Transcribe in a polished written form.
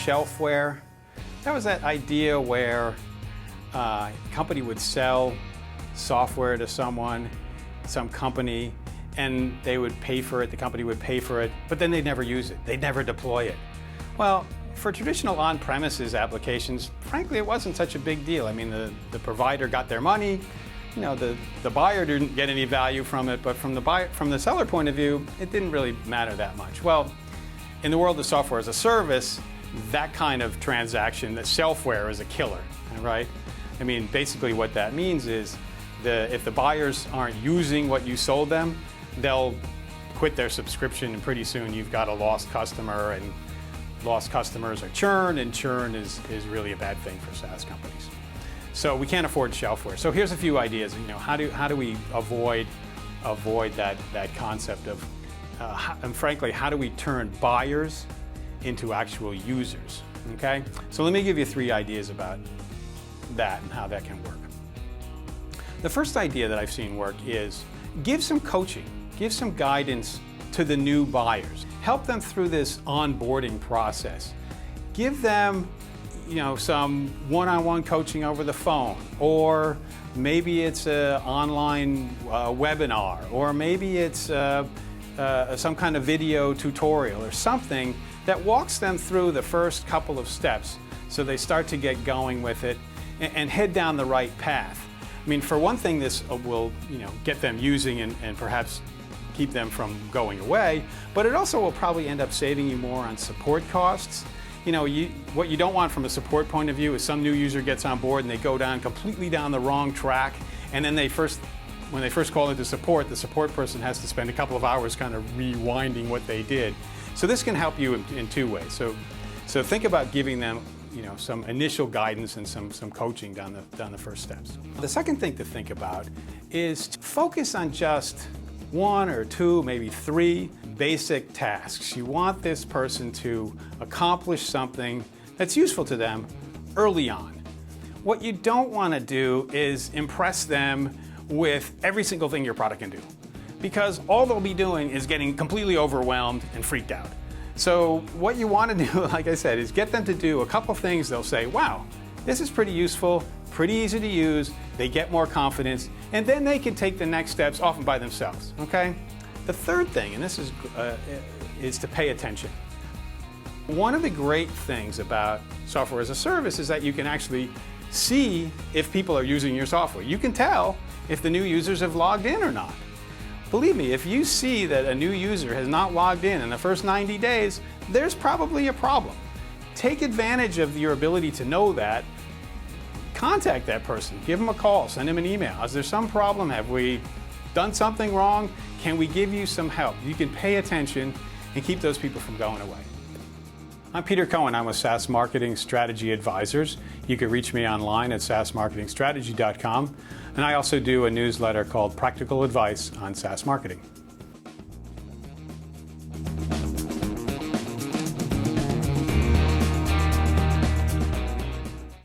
shelfware. That was that idea where a company would sell software to someone, some company, and they would pay for it, the company would pay for it, but then they'd never use it, they'd never deploy it. Well, for traditional on-premises applications, frankly, it wasn't such a big deal. I mean, the provider got their money, you know, the buyer didn't get any value from it, but from the seller point of view, it didn't really matter that much. Well, in the world of software as a service, that kind of transaction, the shelfware is a killer, right? I mean, basically what that means is if the buyers aren't using what you sold them, they'll quit their subscription, and pretty soon you've got a lost customer, and lost customers are churn, and churn is really a bad thing for SaaS companies. So we can't afford shelfware. So here's a few ideas. You know, how do we avoid that concept of, and frankly, how do we turn buyers into actual users? Okay. So let me give you 3 ideas about that and how that can work. The first idea that I've seen work is give some coaching, give some guidance to the new buyers. Help them through this onboarding process. Give them, you know, some one-on-one coaching over the phone, or maybe it's an online webinar, or maybe it's some kind of video tutorial or something that walks them through the first couple of steps so they start to get going with it and head down the right path. I mean, for one thing, this will, you know, get them using and perhaps keep them from going away, but it also will probably end up saving you more on support costs. You know, what you don't want from a support point of view is some new user gets on board and they go completely down the wrong track, and then when they first call into support, the support person has to spend a couple of hours kind of rewinding what they did. So this can help you in 2 ways. So think about giving them, you know, some initial guidance and some coaching down the first steps. The second thing to think about is to focus on just 1 or 2, maybe 3 basic tasks. You want this person to accomplish something that's useful to them early on. What you don't want to do is impress them with every single thing your product can do, because all they'll be doing is getting completely overwhelmed and freaked out. So what you want to do, like I said, is get them to do a couple things they'll say, wow, this is pretty useful, pretty easy to use, they get more confidence, and then they can take the next steps often by themselves, okay? The third thing, and this is to pay attention. One of the great things about software as a service is that you can actually see if people are using your software. You can tell if the new users have logged in or not. Believe me, if you see that a new user has not logged in the first 90 days, there's probably a problem. Take advantage of your ability to know that. Contact that person, give them a call, send them an email. Is there some problem? Have we done something wrong? Can we give you some help? You can pay attention and keep those people from going away. I'm Peter Cohen. I'm with SaaS Marketing Strategy Advisors. You can reach me online at saasmarketingstrategy.com. And I also do a newsletter called Practical Advice on SaaS Marketing.